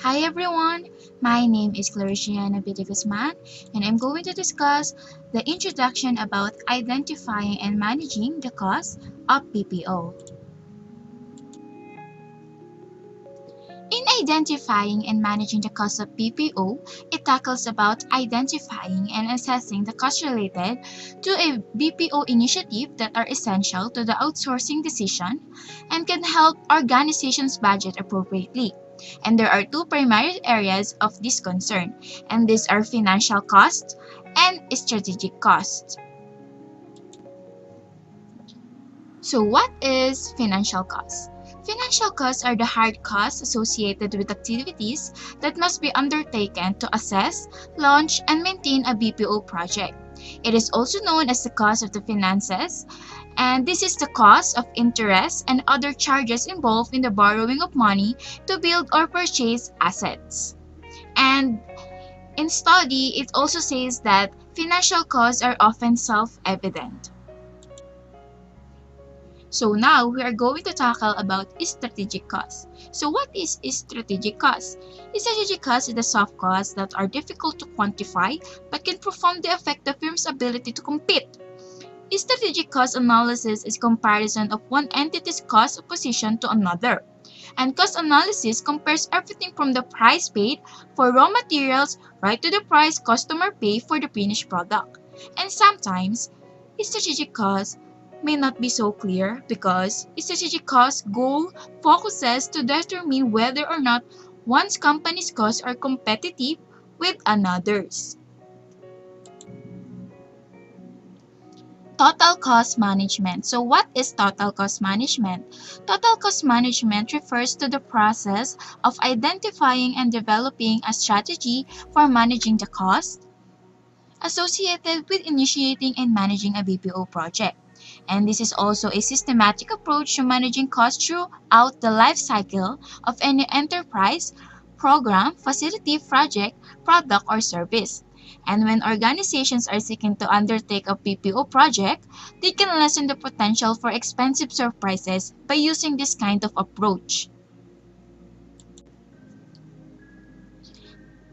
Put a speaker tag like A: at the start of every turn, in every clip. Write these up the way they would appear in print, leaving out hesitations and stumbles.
A: Hi everyone, my name is Juliana Guzman and I'm going to discuss the introduction about identifying and managing the cost of BPO. In identifying and managing the cost of BPO, it tackles about identifying and assessing the costs related to a BPO initiative that are essential to the outsourcing decision and can help organizations budget appropriately. And there are two primary areas of this concern, and these are financial costs and strategic costs. So what is financial costs? Financial costs are the hard costs associated with activities that must be undertaken to assess, launch, and maintain a BPO project. It is also known as the cost of the finances, and this is the cost of interest and other charges involved in the borrowing of money to build or purchase assets. And in study, it also says that financial costs are often self-evident. So now we are going to tackle about strategic costs. So what is strategic costs? Strategic costs are the soft costs that are difficult to quantify but can profoundly affect the firm's ability to compete. Strategic cost analysis is comparison of one entity's cost position to another. And cost analysis compares everything from the price paid for raw materials right to the price customer pay for the finished product. And sometimes, strategic costs may not be so clear because strategic cost goal focuses to determine whether or not one's company's costs are competitive with another's. Total cost management. So what is total cost management? Total cost management refers to the process of identifying and developing a strategy for managing the cost associated with initiating and managing a BPO project. And this is also a systematic approach to managing costs throughout the life cycle of any enterprise, program, facility, project, product, or service. And when organizations are seeking to undertake a BPO project, they can lessen the potential for expensive surprises by using this kind of approach.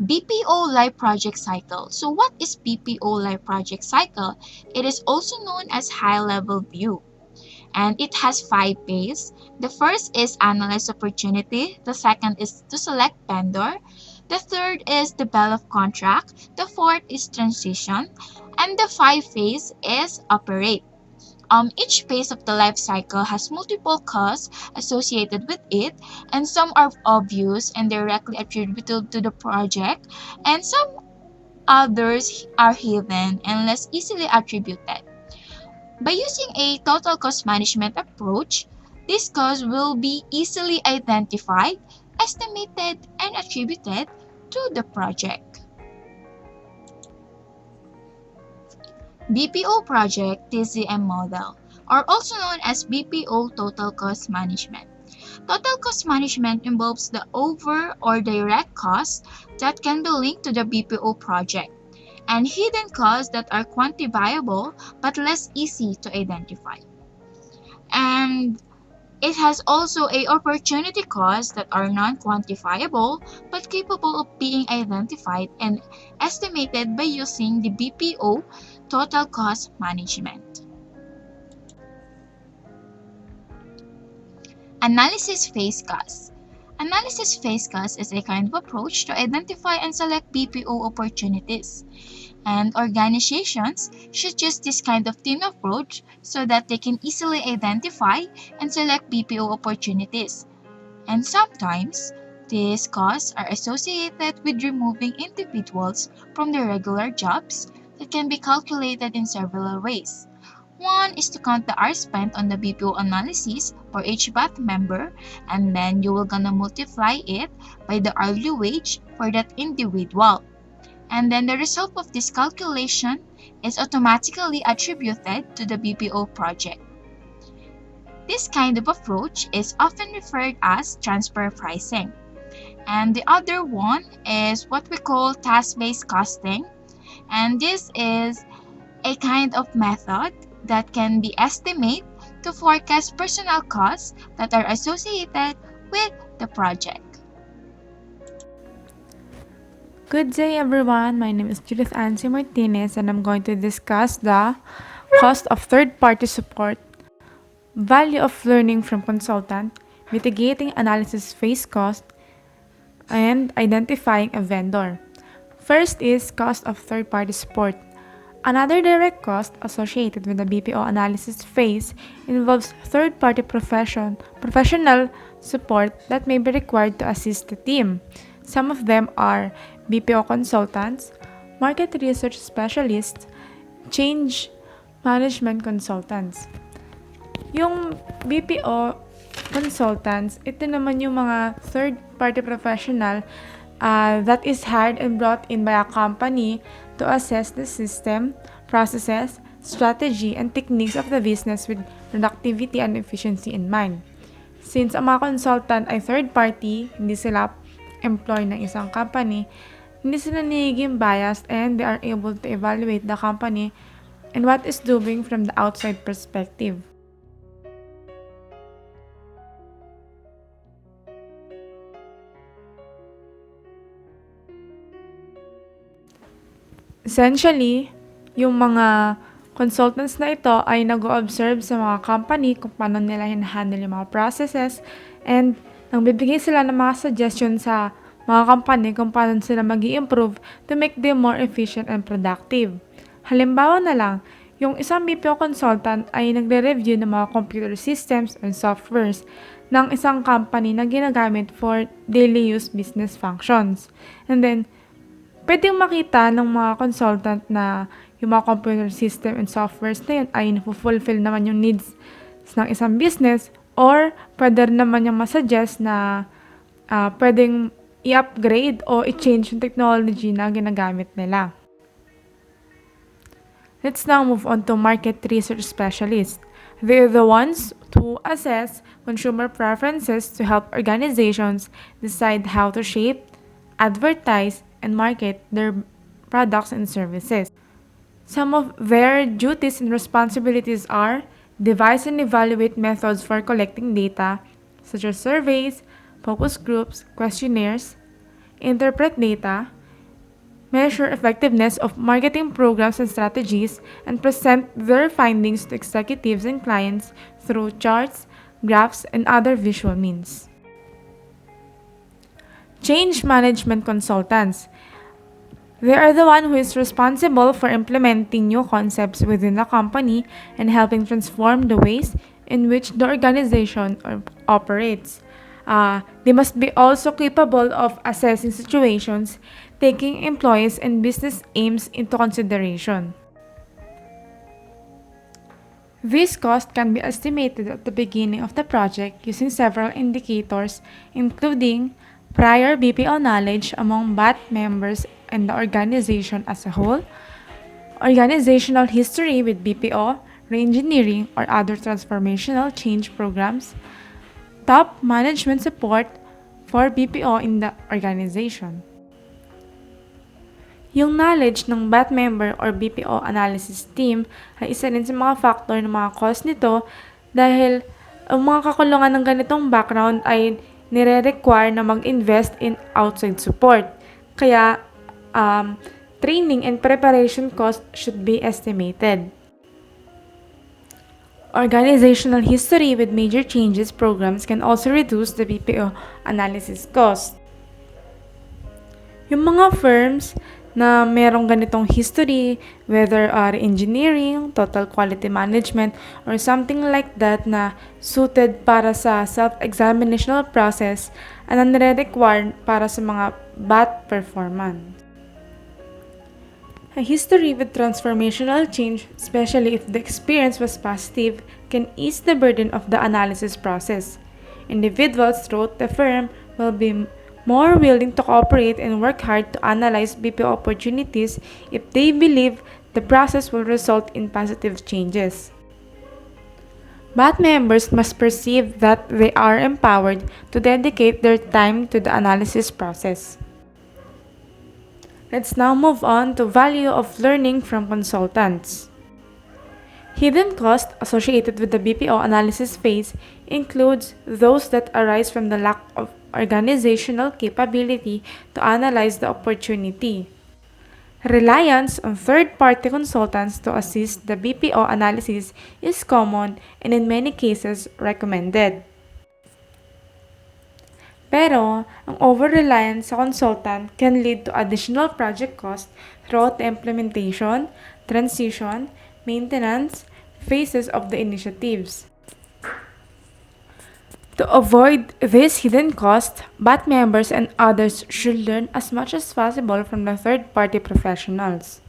A: BPO Life Project Cycle. So what is BPO Life Project Cycle? It is also known as high-level view, and it has 5 phases. The first is analyze opportunity, the second is to select vendor, the third is develop contract, the fourth is transition, and the 5th phase is operate. Each phase of the life cycle has multiple costs associated with it, and some are obvious and directly attributable to the project, and some others are hidden and less easily attributed. By using a total cost management approach, these costs will be easily identified, estimated, and attributed to the project. BPO project TCM model, or also known as BPO total cost management. Total cost management involves the over or direct costs that can be linked to the BPO project and hidden costs that are quantifiable but less easy to identify. And it has also a opportunity costs that are non-quantifiable but capable of being identified and estimated by using the BPO total cost management. Analysis phase costs. Analysis phase costs is a kind of approach to identify and select BPO opportunities. And organizations should use this kind of team approach so that they can easily identify and select BPO opportunities. And sometimes, these costs are associated with removing individuals from their regular jobs that can be calculated in several ways. One is to count the hours spent on the BPO analysis for each BAT member, and then you will gonna multiply it by the hourly wage for that individual. And then the result of this calculation is automatically attributed to the BPO project. This kind of approach is often referred as transfer pricing. And the other one is what we call task-based costing. And this is a kind of method that can be estimated to forecast personnel costs that are associated with the project.
B: Good day everyone, my name is Judith Martinez and I'm going to discuss the cost of third-party support, value of learning from consultant, mitigating analysis phase cost, and identifying a vendor. First is cost of third-party support. Another direct cost associated with the BPO analysis phase involves third-party professional support that may be required to assist the team. Some of them are BPO consultants, market research specialists, change management consultants. Yung BPO consultants, ito naman yung mga third-party professional that is hired and brought in by a company to assess the system, processes, strategy, and techniques of the business with productivity and efficiency in mind. Since ang mga consultant ay third-party, hindi sila employee ng isang company, hindi sila nagiging biased and they are able to evaluate the company and what is doing from the outside perspective. Essentially, yung mga consultants na ito ay nag-o-observe sa mga company kung paano nila hinahandle yung mga processes and nagbibigay sila ng mga suggestions sa mga company kung paano sila mag-i-improve to make them more efficient and productive. Halimbawa na lang, yung isang BPO consultant ay nagre-review ng mga computer systems and softwares ng isang company na ginagamit for daily use business functions. And then, pwedeng makita ng mga consultant na yung mga computer system and softwares na yun ay na-fulfill naman yung needs ng isang business or pwede naman yung masuggest na pwedeng i-upgrade o i-change yung technology na ginagamit nila. Let's now move on to market research specialists. They are the ones to assess consumer preferences to help organizations decide how to shape, advertise, and market their products and services. Some of their duties and responsibilities are devise and evaluate methods for collecting data, such as surveys, focus groups, questionnaires, interpret data, measure effectiveness of marketing programs and strategies, and present their findings to executives and clients through charts, graphs, and other visual means. Change management consultants. They are the one who is responsible for implementing new concepts within the company and helping transform the ways in which the organization operates. They must be also capable of assessing situations, taking employees and business aims into consideration. This cost can be estimated at the beginning of the project using several indicators, including prior BPO knowledge among BAT members and the organization as a whole, organizational history with BPO, re-engineering, or other transformational change programs, top management support for BPO in the organization. Yung knowledge ng BAT member or BPO analysis team ay isa rin sa mga factor ng mga cost nito dahil ang mga kakulungan ng ganitong background ay nire-require na mag-invest in outside support. Kaya, training and preparation cost should be estimated. Organizational history with major changes programs can also reduce the BPO analysis cost. Yung mga firms na merong ganitong history, whether engineering, total quality management, or something like that na suited para sa self-examinational process at na nire-require para sa mga BAT performance. A history with transformational change, especially if the experience was positive, can ease the burden of the analysis process. Individuals throughout the firm will be more willing to cooperate and work hard to analyze BPO opportunities if they believe the process will result in positive changes. BAT members must perceive that they are empowered to dedicate their time to the analysis process. Let's now move on to value of learning from consultants. Hidden costs associated with the BPO analysis phase includes those that arise from the lack of organizational capability to analyze the opportunity. Reliance on third-party consultants to assist the BPO analysis is common and in many cases recommended. Pero, ang over-reliance sa consultant can lead to additional project cost throughout the implementation, transition, maintenance phases of the initiatives. To avoid this hidden cost, BAT members and others should learn as much as possible from the third-party professionals.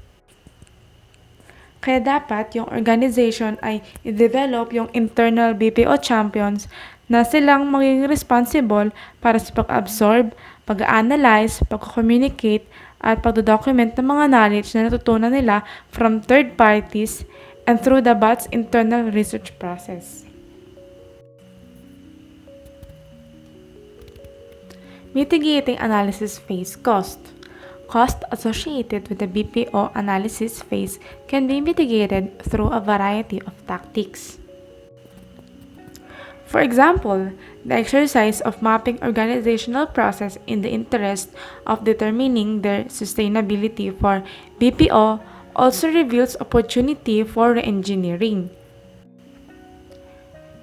B: Kaya dapat yung organization ay i-develop yung internal BPO champions na silang magiging responsible para sa pag-absorb, pag-analyze, pag-communicate, at pag-document ng mga knowledge na natutunan nila from third parties and through the BAT's internal research process. Mitigating analysis phase cost. Cost associated with the BPO analysis phase can be mitigated through a variety of tactics. For example, the exercise of mapping organizational process in the interest of determining their sustainability for BPO also reveals opportunity for re-engineering.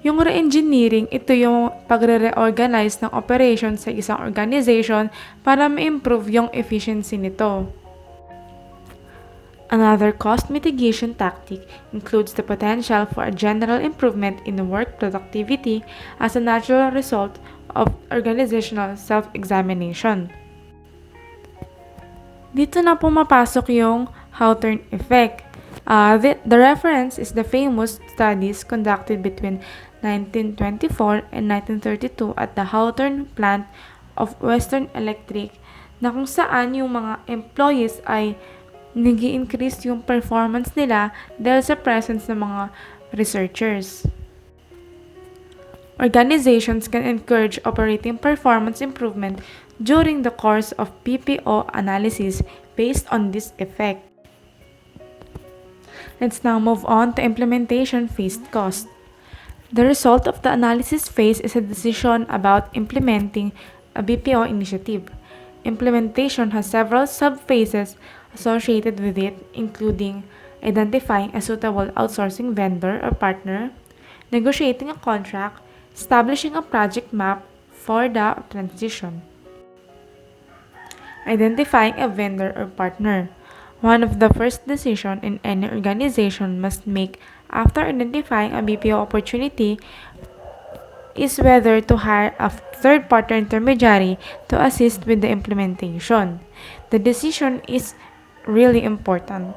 B: Yung re-engineering, ito yung pagre-reorganize ng operation sa isang organization para ma-improve yung efficiency nito. Another cost mitigation tactic includes the potential for a general improvement in work productivity as a natural result of organizational self-examination. Dito na pumapasok yung Hawthorne effect. The reference is the famous studies conducted between 1924 and 1932 at the Hawthorne plant of Western Electric na kung saan yung mga employees ay nag-i-increase yung performance nila dahil sa presence ng mga researchers. Organizations can encourage operating performance improvement during the course of PPO analysis based on this effect. Let's now move on to implementation phase cost. The result of the analysis phase is a decision about implementing a BPO initiative. Implementation has several sub-phases associated with it, including identifying a suitable outsourcing vendor or partner, negotiating a contract, establishing a project map for the transition. Identifying a vendor or partner. One of the first decisions in any organization must make after identifying a BPO opportunity is whether to hire a third-party intermediary to assist with the implementation. The decision is really important.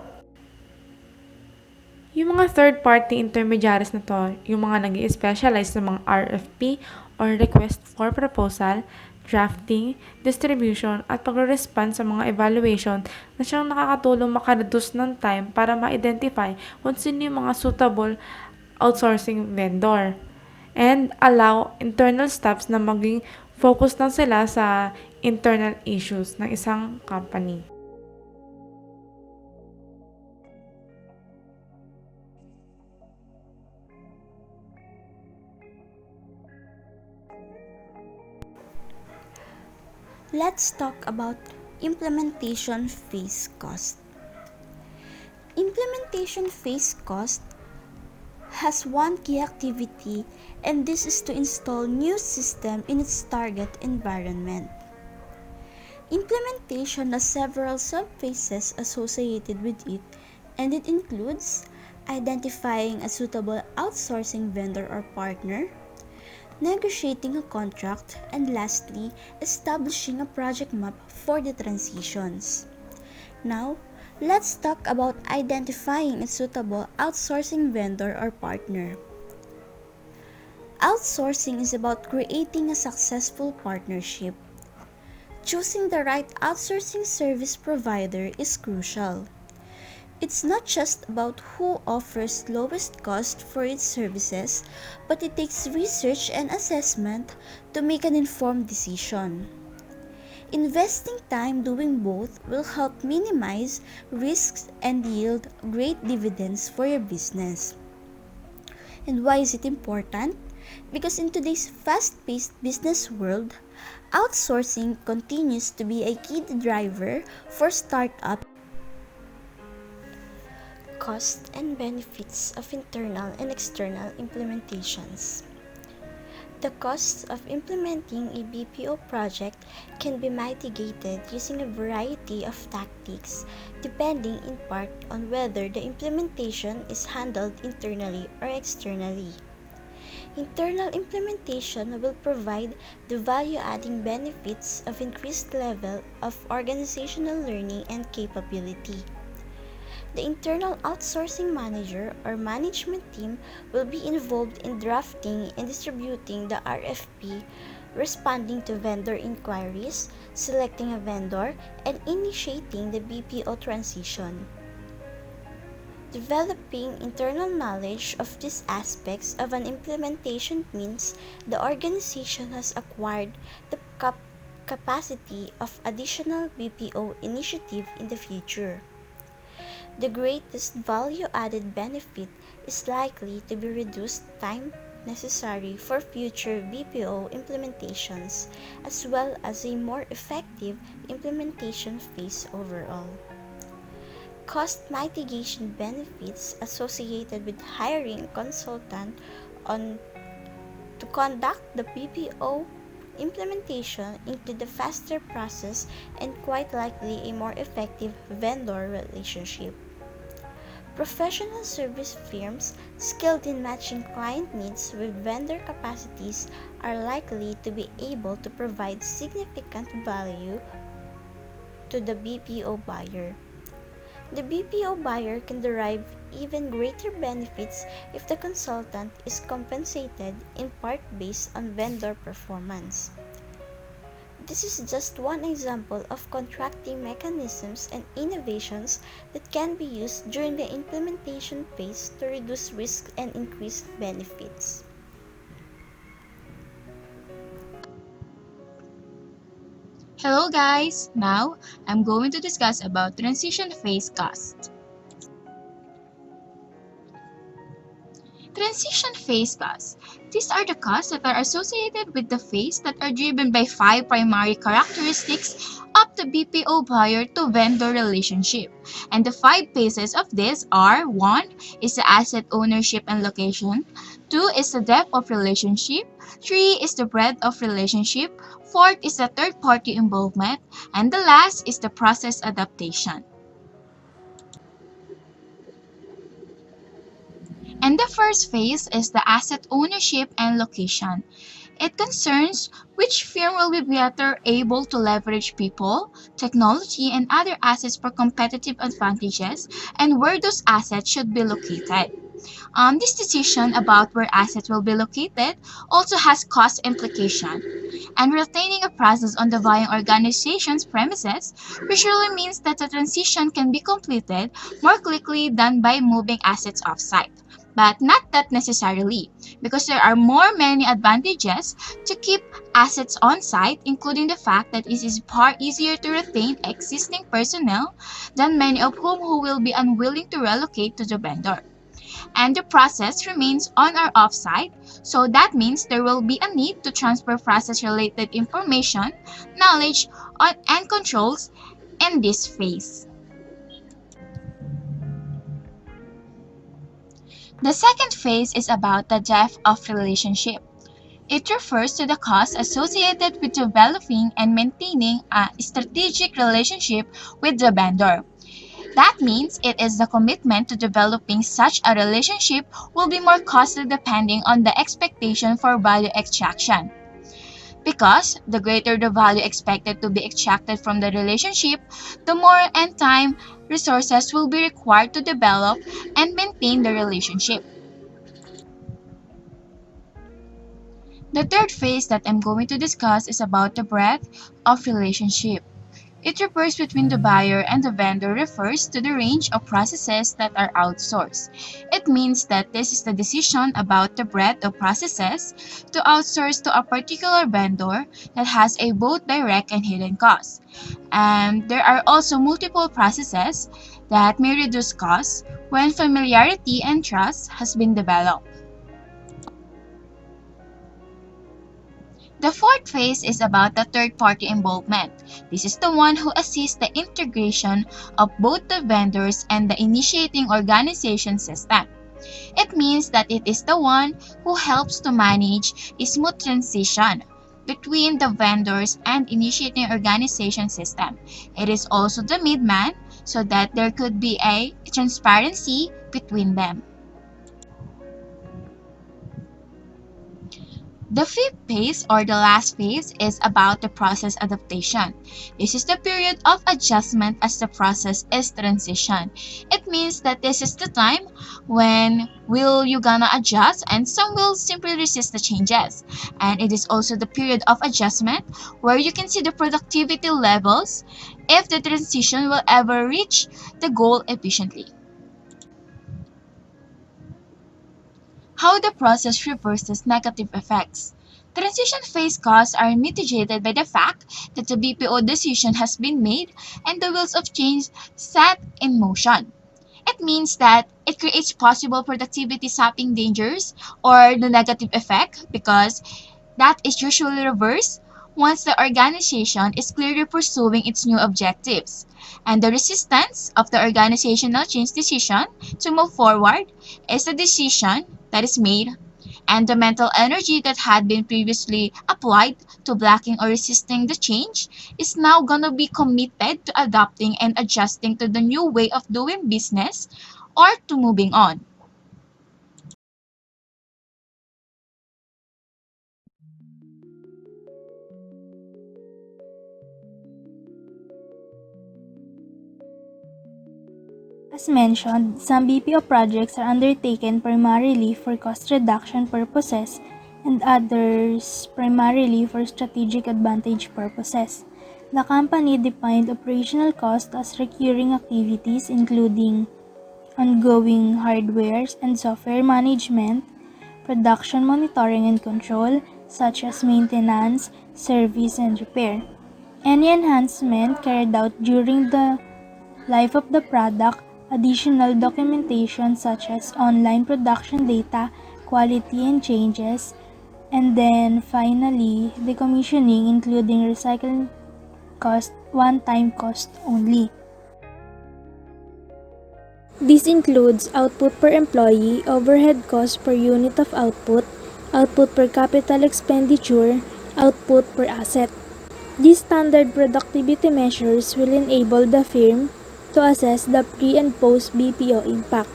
B: Yung mga third-party intermediaries na to, yung mga nag-i-specialize sa mga RFP or request for proposal, drafting, distribution, at pagre-respond sa mga evaluation na siyang nakakatulong makareduce ng time para ma-identify kung sino yung mga suitable outsourcing vendor and allow internal staffs na maging focus lang sila sa internal issues ng isang company.
C: Let's talk about implementation phase cost. Implementation phase cost has one key activity, and this is to install new system in its target environment. Implementation has several sub-phases associated with it, and it includes identifying a suitable outsourcing vendor or partner, negotiating a contract, and lastly, establishing a project map for the transitions. Now, let's talk about identifying a suitable outsourcing vendor or partner. Outsourcing is about creating a successful partnership. Choosing the right outsourcing service provider is crucial. It's not just about who offers lowest cost for its services, but it takes research and assessment to make an informed decision. Investing time doing both will help minimize risks and yield great dividends for your business. And why is it important? Because in today's fast-paced business world, Outsourcing continues to be a key driver for startup. Costs and benefits of internal and external implementations. The costs of implementing a BPO project can be mitigated using a variety of tactics, depending in part on whether the implementation is handled internally or externally. Internal implementation will provide the value-adding benefits of increased level of organizational learning and capability. The internal outsourcing manager or management team will be involved in drafting and distributing the RFP, responding to vendor inquiries, selecting a vendor, and initiating the BPO transition. Developing internal knowledge of these aspects of an implementation means the organization has acquired the capacity of additional BPO initiative in the future. The greatest value-added benefit is likely to be reduced time necessary for future BPO implementations, as well as a more effective implementation phase overall. Cost mitigation benefits associated with hiring a consultant to conduct the BPO implementation include a faster process and quite likely a more effective vendor relationship. Professional service firms skilled in matching client needs with vendor capacities are likely to be able to provide significant value to the BPO buyer. The BPO buyer can derive even greater benefits if the consultant is compensated in part based on vendor performance. This is just one example of contracting mechanisms and innovations that can be used during the implementation phase to reduce risk and increase benefits.
A: Hello guys! Now, I'm going to discuss about transition phase cost. Transition phase costs. These are the costs that are associated with the phase that are driven by 5 primary characteristics of the BPO buyer to vendor relationship. And the 5 phases of this are: 1 is the asset ownership and location, 2 is the depth of relationship, 3 is the breadth of relationship, 4 is the third-party involvement, and the last is the process adaptation. And the first phase is the asset ownership and location. It concerns which firm will be better able to leverage people, technology, and other assets for competitive advantages, and where those assets should be located. This decision about where assets will be located also has cost implication, and retaining a presence on the buying organization's premises usually means that the transition can be completed more quickly than by moving assets off-site. But not that necessarily, because there are many advantages to keep assets on-site, including the fact that it is far easier to retain existing personnel than many of whom who will be unwilling to relocate to the vendor. And the process remains on or off-site, so that means there will be a need to transfer process-related information, knowledge, and controls in this phase. The second phase is about the depth of relationship. It refers to the costs associated with developing and maintaining a strategic relationship with the vendor. That means it is the commitment to developing such a relationship will be more costly depending on the expectation for value extraction. Because the greater the value expected to be extracted from the relationship, the more and time resources will be required to develop and maintain the relationship. The third phase that I'm going to discuss is about the breadth of relationship. It refers between the buyer and the vendor refers to the range of processes that are outsourced. It means that this is the decision about the breadth of processes to outsource to a particular vendor that has a both direct and hidden costs. And there are also multiple processes that may reduce costs when familiarity and trust has been developed. The fourth phase is about the third-party involvement. This is the one who assists the integration of both the vendors and the initiating organization system. It means that it is the one who helps to manage a smooth transition between the vendors and initiating organization system. It is also the middleman so that there could be a transparency between them. The fifth phase, or the last phase, is about the process adaptation. This is the period of adjustment as the process is transition. It means that this is the time when you gonna adjust, and some will simply resist the changes. And it is also the period of adjustment where you can see the productivity levels if the transition will ever reach the goal efficiently. How the process reverses negative effects. Transition phase costs are mitigated by the fact that the BPO decision has been made and the wheels of change set in motion. It means that it creates possible productivity sapping dangers or the negative effect because that is usually reversed once the organization is clearly pursuing its new objectives. And the resistance of the organizational change decision to move forward is the decision that is made, and the mental energy that had been previously applied to blocking or resisting the change is now gonna be committed to adapting and adjusting to the new way of doing business or to moving on.
D: As mentioned, some BPO projects are undertaken primarily for cost reduction purposes and others primarily for strategic advantage purposes. The company defined operational cost as recurring activities including ongoing hardware and software management, production monitoring and control, such as maintenance, service, and repair. Any enhancement carried out during the life of the product, additional documentation such as online production data, quality and changes, and then finally, decommissioning including recycling cost, one-time cost only. This includes output per employee, overhead cost per unit of output, output per capital expenditure, output per asset. These standard productivity measures will enable the firm to assess the pre- and post-BPO impact.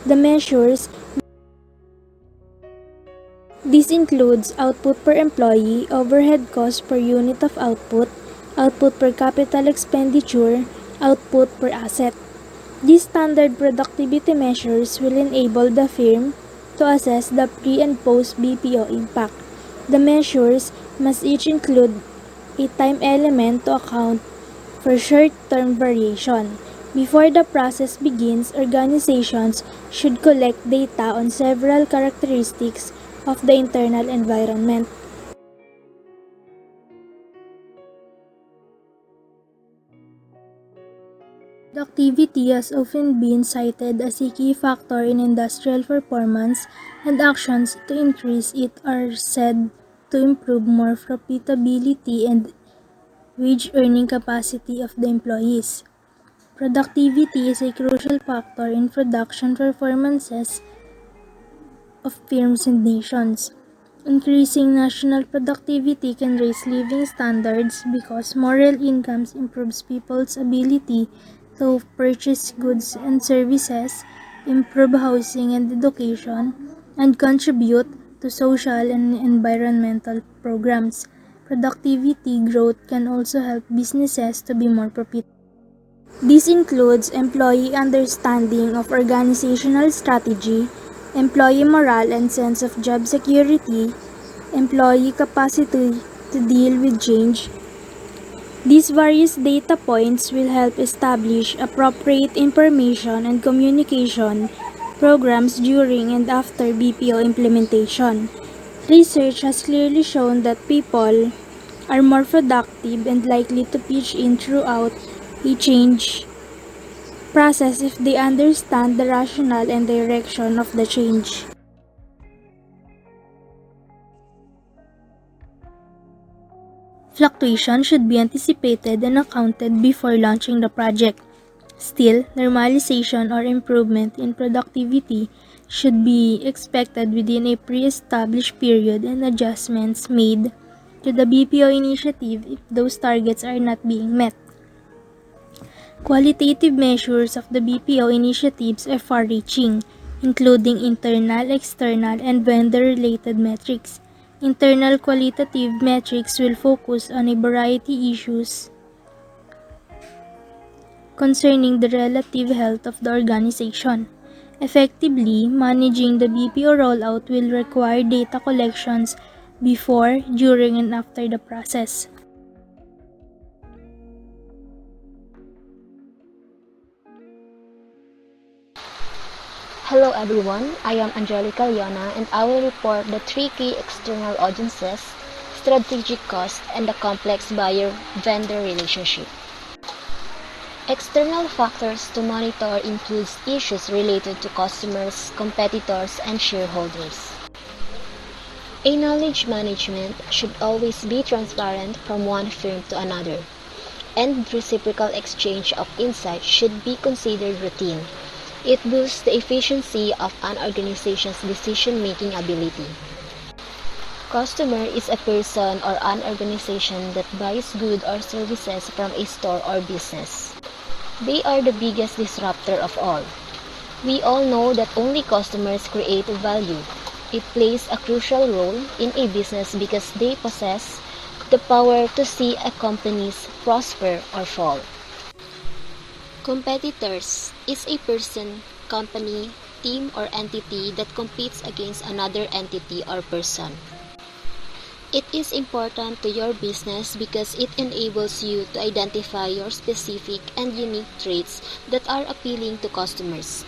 D: The measures This includes output per employee, overhead cost per unit of output, output per capital expenditure, output per asset. These standard productivity measures will enable the firm to assess the pre- and post-BPO impact. The measures must each include a time element to account for short-term variation. Before the process begins, organizations should collect data on several characteristics of the internal environment. Productivity has often been cited as a key factor in industrial performance, and actions to increase it are said to improve more profitability and wage earning capacity of the employees. Productivity is a crucial factor in production performances of firms and nations. Increasing national productivity can raise living standards because more real incomes improves people's ability to purchase goods and services, improve housing and education, and contribute to social and environmental programs. Productivity growth can also help businesses to be more profitable. This includes employee understanding of organizational strategy, employee morale and sense of job security, employee capacity to deal with change. These various data points will help establish appropriate information and communication programs during and after BPO implementation. Research has clearly shown that people are more productive and likely to pitch in throughout a change process if they understand the rationale and direction of the change. Fluctuation should be anticipated and accounted before launching the project. Still, normalization or improvement in productivity should be expected within a pre-established period and adjustments made to the BPO initiative if those targets are not being met. Qualitative measures of the BPO initiatives are far-reaching, including internal, external, and vendor-related metrics. Internal qualitative metrics will focus on a variety issues concerning the relative health of the organization. Effectively, managing the BPO rollout will require data collections before, during, and after the process.
E: Hello everyone, I am Angelica S and I will report the three key external audiences, strategic cost, and the complex buyer-vendor relationship. External factors to monitor includes issues related to customers, competitors, and shareholders. A knowledge management should always be transparent from one firm to another, and reciprocal exchange of insights should be considered routine. It boosts the efficiency of an organization's decision-making ability. Customer is a person or an organization that buys goods or services from a store or business. They are the biggest disruptor of all. We all know that only customers create value. It plays a crucial role in a business because they possess the power to see a company's prosper or fall. Competitors is a person, company, team, or entity that competes against another entity or person. It is important to your business because it enables you to identify your specific and unique traits that are appealing to customers.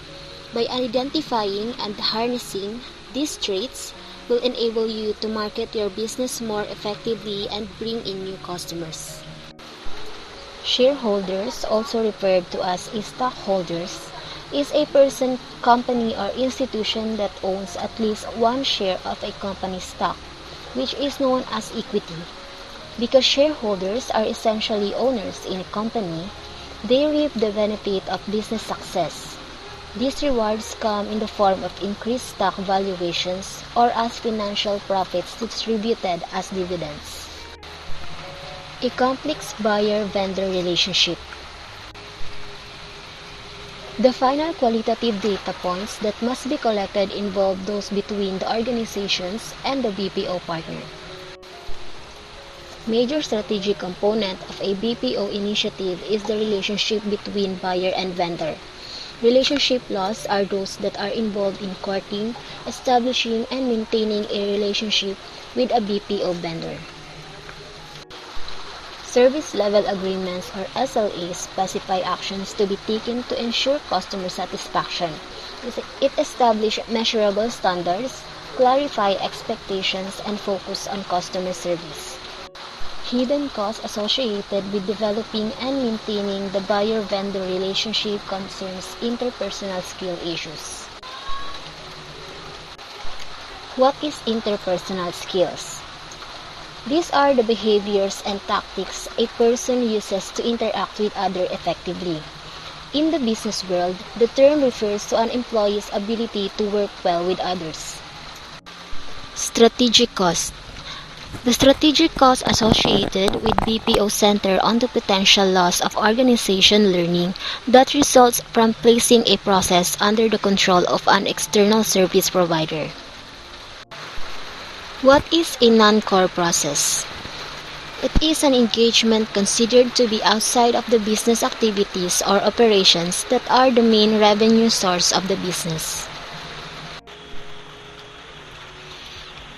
E: By identifying and harnessing these traits will enable you to market your business more effectively and bring in new customers. Shareholders, also referred to as stockholders, is a person, company, or institution that owns at least one share of a company's stock, which is known as equity. Because shareholders are essentially owners in a company, they reap the benefit of business success. These rewards come in the form of increased stock valuations or as financial profits distributed as dividends. A complex buyer-vendor relationship. The final qualitative data points that must be collected involve those between the organizations and the BPO partner. Major strategic component of a BPO initiative is the relationship between buyer and vendor. Relationship laws are those that are involved in courting, establishing, and maintaining a relationship with a BPO vendor. Service Level Agreements or SLAs specify actions to be taken to ensure customer satisfaction. It establishes measurable standards, clarify expectations, and focus on customer service. Hidden costs associated with developing and maintaining the buyer-vendor relationship concerns interpersonal skill issues. What is interpersonal skills? These are the behaviors and tactics a person uses to interact with others effectively. In the business world, the term refers to an employee's ability to work well with others. Strategic cost. The strategic costs associated with BPO center on the potential loss of organization learning that results from placing a process under the control of an external service provider. What is a non-core process? It is an engagement considered to be outside of the business activities or operations that are the main revenue source of the business.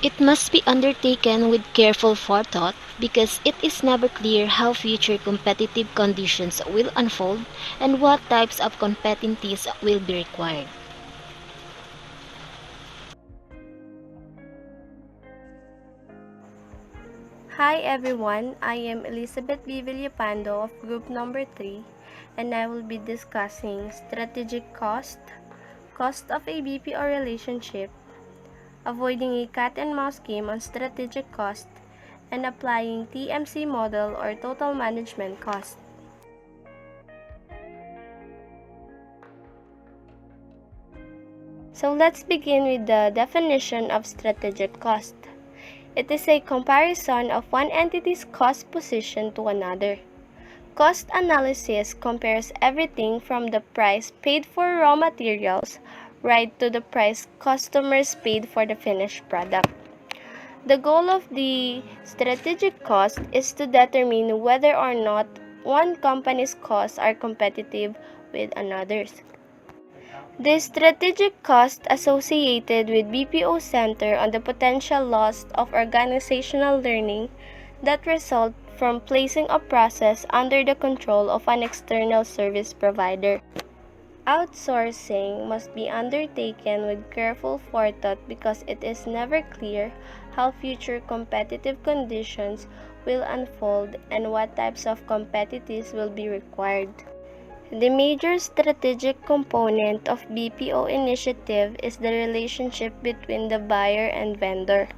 E: It must be undertaken with careful forethought because it is never clear how future competitive conditions will unfold and what types of competencies will be required.
F: Hi everyone, I am Elizabeth B. Villapando of group number 3 and I will be discussing strategic cost, cost of a BPO relationship, avoiding a cat and mouse game on strategic cost, and applying TMC model or total management cost. So let's begin with the definition of strategic cost. It is a comparison of one entity's cost position to another. Cost analysis compares everything from the price paid for raw materials right to the price customers paid for the finished product. The goal of the strategic cost is to determine whether or not one company's costs are competitive with another's. The strategic cost associated with BPO center on the potential loss of organizational learning that result from placing a process under the control of an external service provider. Outsourcing must be undertaken with careful forethought because it is never clear how future competitive conditions will unfold and what types of competitors will be required. The major strategic component of BPO initiative is the relationship between the buyer and vendor.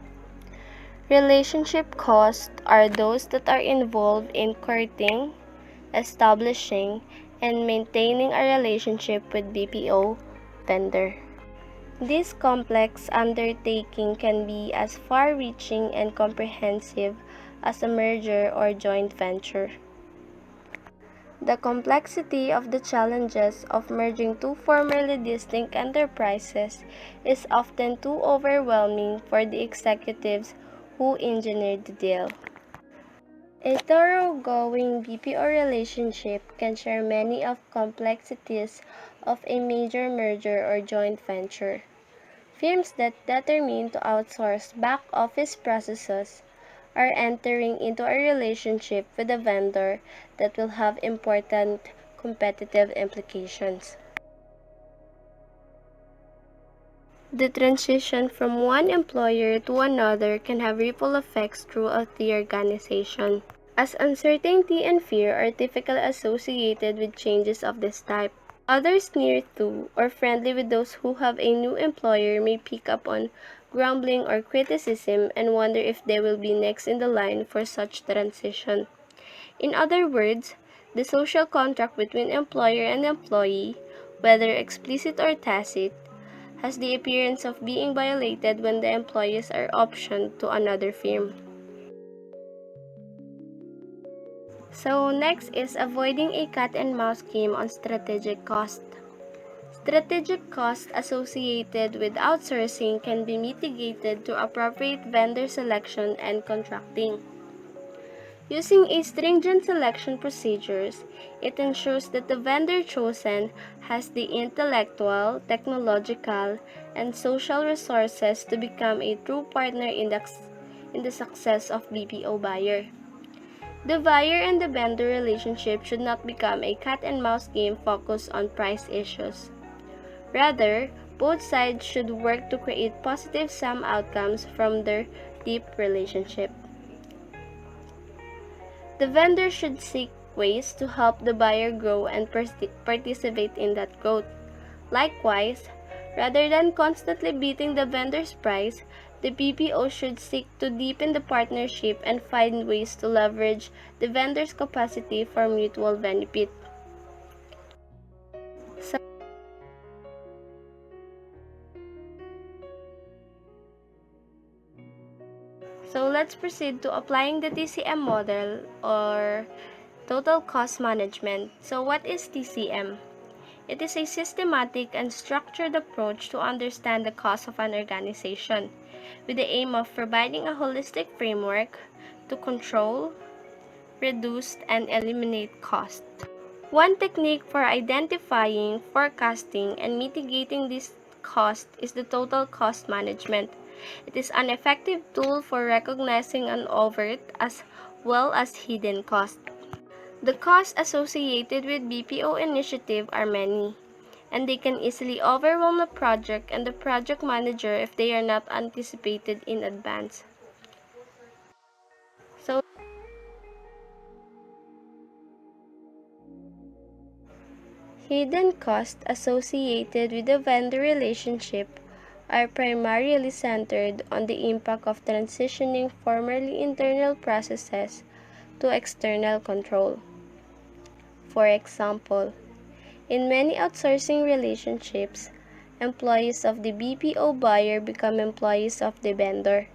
F: Relationship costs are those that are involved in courting, establishing, and maintaining a relationship with BPO vendor. This complex undertaking can be as far-reaching and comprehensive as a merger or joint venture. The complexity of the challenges of merging two formerly distinct enterprises is often too overwhelming for the executives who engineered the deal. A thoroughgoing BPO relationship can share many of complexities of a major merger or joint venture. Firms that determine to outsource back-office processes are entering into a relationship with a vendor that will have important competitive implications. The transition from one employer to another can have ripple effects throughout the organization, as uncertainty and fear are typically associated with changes of this type. Others near to or friendly with those who have a new employer may pick up on grumbling or criticism and wonder if they will be next in the line for such transition. In other words, the social contract between employer and employee, whether explicit or tacit, has the appearance of being violated when the employees are optioned to another firm. So next is avoiding a cat and mouse game on strategic cost. Strategic costs associated with outsourcing can be mitigated through appropriate vendor selection and contracting. Using a stringent selection procedures, it ensures that the vendor chosen has the intellectual, technological, and social resources to become a true partner in the success of BPO buyer. The buyer and the vendor relationship should not become a cat-and-mouse game focused on price issues. Rather, both sides should work to create positive sum outcomes from their deep relationship. The vendor should seek ways to help the buyer grow and participate in that growth. Likewise, rather than constantly beating the vendor's price, the BPO should seek to deepen the partnership and find ways to leverage the vendor's capacity for mutual benefit. So let's proceed to applying the TCM model or total cost management. So what is TCM? It is a systematic and structured approach to understand the cost of an organization, with the aim of providing a holistic framework to control, reduce, and eliminate cost. One technique for identifying, forecasting, and mitigating this cost is the total cost management. It is an effective tool for recognizing an overt as well as hidden cost. The costs associated with BPO initiative are many, and they can easily overwhelm the project and the project manager if they are not anticipated in advance. So, hidden costs associated with the vendor relationship are primarily centered on the impact of transitioning formerly internal processes to external control. For example, in many outsourcing relationships, employees of the BPO buyer become employees of the vendor,